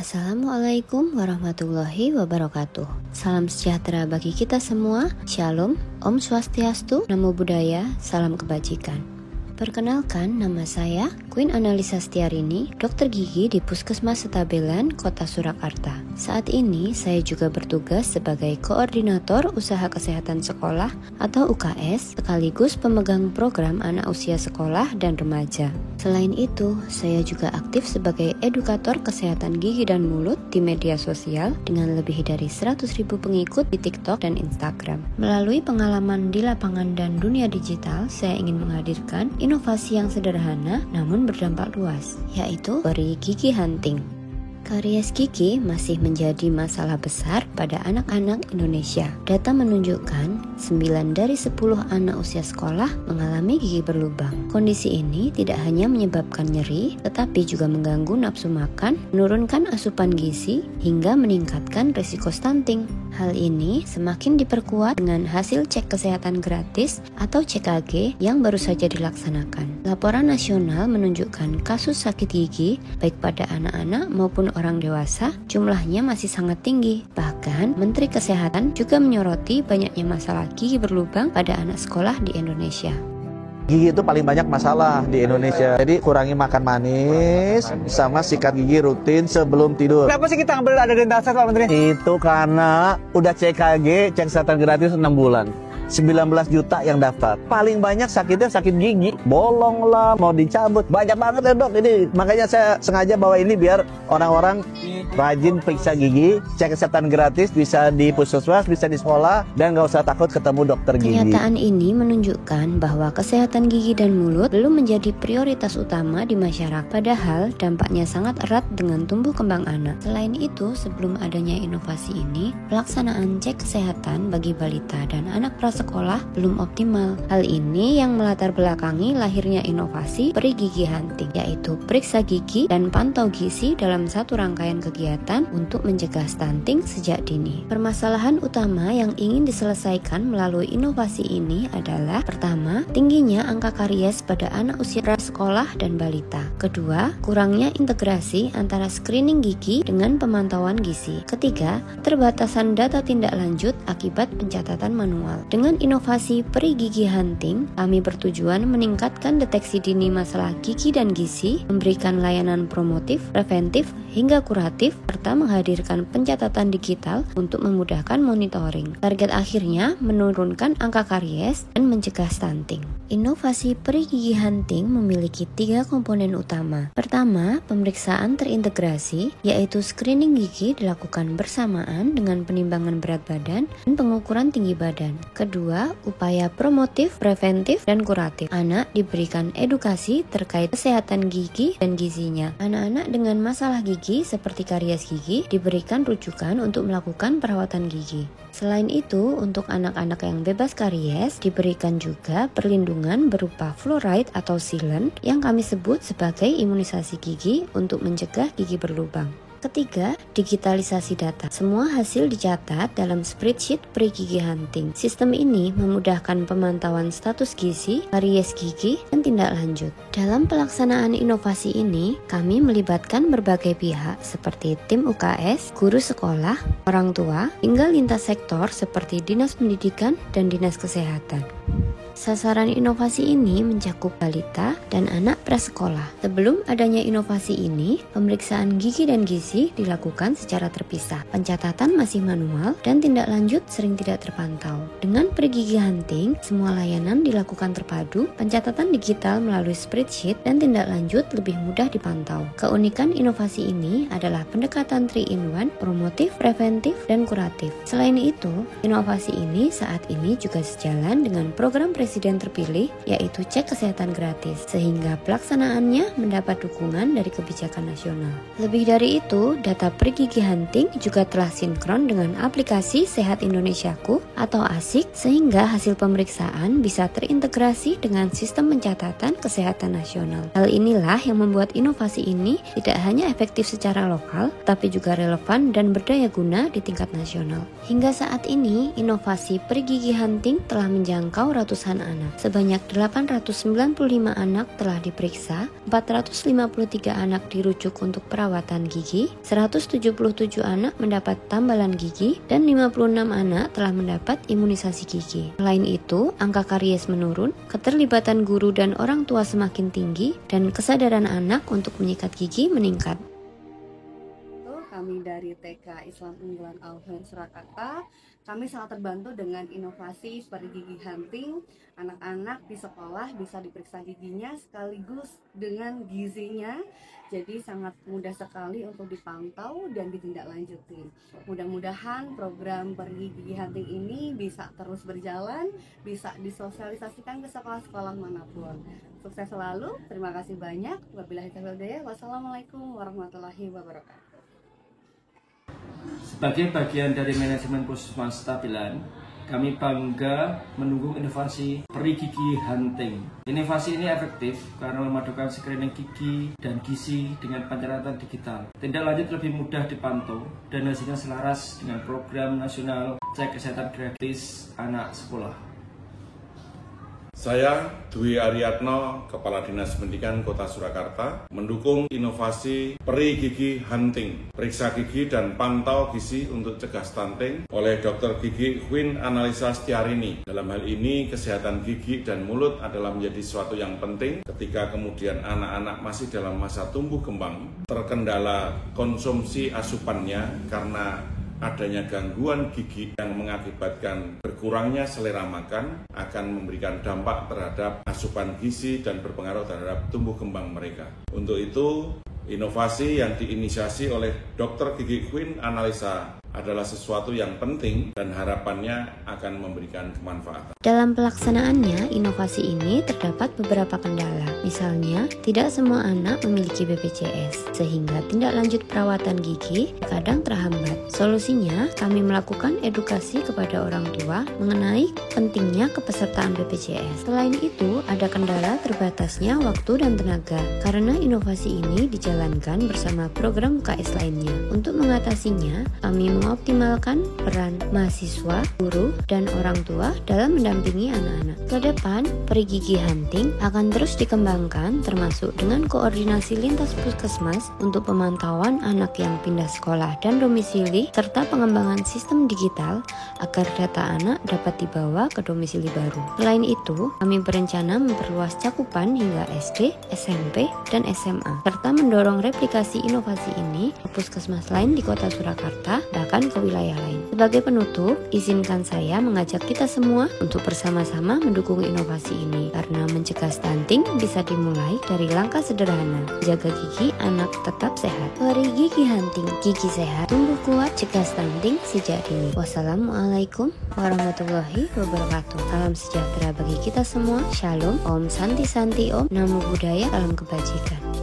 Assalamualaikum warahmatullahi wabarakatuh. Salam sejahtera bagi kita semua. Shalom, Om Swastiastu, Namo Buddhaya, salam kebajikan. Perkenalkan, nama saya Queen Analisa Setiarini, dokter gigi di Puskesmas Setabelan, Kota Surakarta. Saat ini saya juga bertugas sebagai koordinator usaha kesehatan sekolah atau UKS, sekaligus pemegang program anak usia sekolah dan remaja. Selain itu, saya juga aktif sebagai edukator kesehatan gigi dan mulut di media sosial dengan lebih dari 100.000 pengikut di TikTok dan Instagram. Melalui pengalaman di lapangan dan dunia digital, saya ingin menghadirkan inovasi yang sederhana namun berdampak luas, yaitu peri gigi hunting. Karies gigi masih menjadi masalah besar pada anak-anak Indonesia. Data menunjukkan 9 dari 10 anak usia sekolah mengalami gigi berlubang. Kondisi ini tidak hanya menyebabkan nyeri, tetapi juga mengganggu nafsu makan, menurunkan asupan gizi, hingga meningkatkan risiko stunting. Hal ini semakin diperkuat dengan hasil cek kesehatan gratis atau CKG yang baru saja dilaksanakan. Laporan nasional menunjukkan kasus sakit gigi baik pada anak-anak maupun orang dewasa jumlahnya masih sangat tinggi. Bahkan Menteri Kesehatan juga menyoroti banyaknya masalah gigi berlubang pada anak sekolah di Indonesia. Gigi itu paling banyak masalah di Indonesia. Jadi kurangi makan manis sama sikat gigi rutin sebelum tidur. Kenapa sih kita ambil ada dental set, Pak Menteri? Itu karena udah CKG, cek kesehatan gratis 6 bulan. 19 juta yang daftar. Paling banyak sakitnya sakit gigi, bolong lah, mau dicabut. Banyak banget ya dok. Ini makanya saya sengaja bawa ini biar orang-orang rajin periksa gigi, cek kesehatan gratis, bisa di puskesmas, bisa di sekolah, dan nggak usah takut ketemu dokter gigi. Kenyataan ini menunjukkan bahwa kesehatan gigi dan mulut belum menjadi prioritas utama di masyarakat, padahal dampaknya sangat erat dengan tumbuh kembang anak. Selain itu, sebelum adanya inovasi ini, pelaksanaan cek kesehatan bagi balita dan anak prasekolah belum optimal. Hal ini yang melatar belakangi lahirnya inovasi peri gigi hunting, yaitu periksa gigi dan pantau gizi dalam satu rangkaian kegiatan untuk mencegah stunting sejak dini. Permasalahan utama yang ingin diselesaikan melalui inovasi ini adalah: pertama, tingginya angka karies pada anak usia prasekolah dan balita. Kedua, kurangnya integrasi antara screening gigi dengan pemantauan gizi. Ketiga, keterbatasan data tindak lanjut akibat pencatatan manual. Dengan inovasi peri gigi hunting, kami bertujuan meningkatkan deteksi dini masalah gigi dan gizi, memberikan layanan promotif, preventif, hingga kuratif, serta menghadirkan pencatatan digital untuk memudahkan monitoring. Target akhirnya menurunkan angka karies dan mencegah stunting. Inovasi peri gigi hunting memiliki 3 komponen utama. Pertama, pemeriksaan terintegrasi, yaitu screening gigi dilakukan bersamaan dengan penimbangan berat badan dan pengukuran tinggi badan. Kedua, upaya promotif, preventif, dan kuratif. Anak diberikan edukasi terkait kesehatan gigi dan gizinya. Anak-anak dengan masalah gigi seperti karies gigi diberikan rujukan untuk melakukan perawatan gigi. Selain itu, untuk anak-anak yang bebas karies diberikan juga perlindungan berupa fluoride atau sealant yang kami sebut sebagai imunisasi gigi untuk mencegah gigi berlubang. Ketiga, digitalisasi data. Semua hasil dicatat dalam spreadsheet peri gigi hunting. Sistem ini memudahkan pemantauan status gizi, karies gigi, dan tindak lanjut. Dalam pelaksanaan inovasi ini, kami melibatkan berbagai pihak seperti tim UKS, guru sekolah, orang tua, hingga lintas sektor seperti Dinas Pendidikan dan Dinas Kesehatan. Sasaran inovasi ini mencakup balita dan anak prasekolah. Sebelum adanya inovasi ini, pemeriksaan gigi dan gizi dilakukan secara terpisah. Pencatatan masih manual dan tindak lanjut sering tidak terpantau. Dengan peri gigi hunting, semua layanan dilakukan terpadu, pencatatan digital melalui spreadsheet dan tindak lanjut lebih mudah dipantau. Keunikan inovasi ini adalah pendekatan 3-in-1, promotif, preventif, dan kuratif. Selain itu, inovasi ini saat ini juga sejalan dengan program Presiden terpilih, yaitu cek kesehatan gratis, sehingga pelaksanaannya mendapat dukungan dari kebijakan nasional. Lebih dari itu, data peri gigi hunting juga telah sinkron dengan aplikasi Sehat Indonesiaku atau ASIK, sehingga hasil pemeriksaan bisa terintegrasi dengan sistem pencatatan kesehatan nasional. Hal inilah yang membuat inovasi ini tidak hanya efektif secara lokal, tapi juga relevan dan berdaya guna di tingkat nasional. Hingga saat ini, inovasi peri gigi hunting telah menjangkau ratusan kesehatan anak. Sebanyak 895 anak telah diperiksa, 453 anak dirujuk untuk perawatan gigi, 177 anak mendapat tambalan gigi, dan 56 anak telah mendapat imunisasi gigi. Selain itu, angka karies menurun, keterlibatan guru dan orang tua semakin tinggi, dan kesadaran anak untuk menyikat gigi meningkat. Kami dari TK Islam Unggulan Al-Hurun Surakarta, kami sangat terbantu dengan inovasi seperti gigi hunting. Anak-anak di sekolah bisa diperiksa giginya sekaligus dengan gizinya, jadi sangat mudah sekali untuk dipantau dan ditindaklanjuti. Mudah-mudahan program pergi gigi hunting ini bisa terus berjalan, bisa disosialisasikan ke sekolah-sekolah manapun. Sukses selalu, terima kasih banyak. Wabillahi taufiq wal hidayah. Wassalamualaikum warahmatullahi wabarakatuh. Sebagai bagian dari manajemen Puskesmas Stabilan, kami bangga mendukung inovasi peri gigi hunting. Inovasi ini efektif karena memadukan screening gigi dan gizi dengan pencatatan digital. Tindak lanjut lebih mudah dipantau dan hasilnya selaras dengan program nasional cek kesehatan gratis anak sekolah. Saya Dwi Ariatno, Kepala Dinas Pendidikan Kota Surakarta, mendukung inovasi peri gigi hunting, periksa gigi dan pantau gizi untuk cegah stunting oleh Dr. Gigi Queen Analisa Setiarini. Dalam hal ini, kesehatan gigi dan mulut adalah menjadi sesuatu yang penting ketika kemudian anak-anak masih dalam masa tumbuh kembang, terkendala konsumsi asupannya karena adanya gangguan gigi yang mengakibatkan berkurangnya selera makan akan memberikan dampak terhadap asupan gizi dan berpengaruh terhadap tumbuh kembang mereka. Untuk itu, inovasi yang diinisiasi oleh Dr. Gigi Queen Analisa adalah sesuatu yang penting dan harapannya akan memberikan kemanfaatan. Dalam pelaksanaannya, inovasi ini terdapat beberapa kendala. Misalnya, tidak semua anak memiliki BPJS, sehingga tindak lanjut perawatan gigi kadang terhambat. Solusinya, kami melakukan edukasi kepada orang tua mengenai pentingnya kepesertaan BPJS. Selain itu, ada kendala terbatasnya waktu dan tenaga, karena inovasi ini dijalankan bersama program UKS lainnya. Untuk mengatasinya, kami mengoptimalkan peran mahasiswa, guru, dan orang tua dalam mendampingi anak-anak. Ke depan, peri gigi hunting akan terus dikembangkan termasuk dengan koordinasi lintas puskesmas untuk pemantauan anak yang pindah sekolah dan domisili serta pengembangan sistem digital agar data anak dapat dibawa ke domisili baru. Selain itu, kami berencana memperluas cakupan hingga SD, SMP, dan SMA serta mendorong replikasi inovasi ini ke puskesmas lain di Kota Surakarta bahkan ke wilayah lain. Sebagai penutup, izinkan saya mengajak kita semua untuk bersama-sama mendukung inovasi ini karena mencegah stunting bisa dimulai dari langkah sederhana, jaga gigi anak tetap sehat. Peri gigi hunting, gigi sehat, tumbuh kuat, cegah stunting sejak dini. Wassalamualaikum warahmatullahi wabarakatuh. Salam sejahtera bagi kita semua. Shalom, Om Santi Santi Om, Namo Buddhaya, salam kebajikan.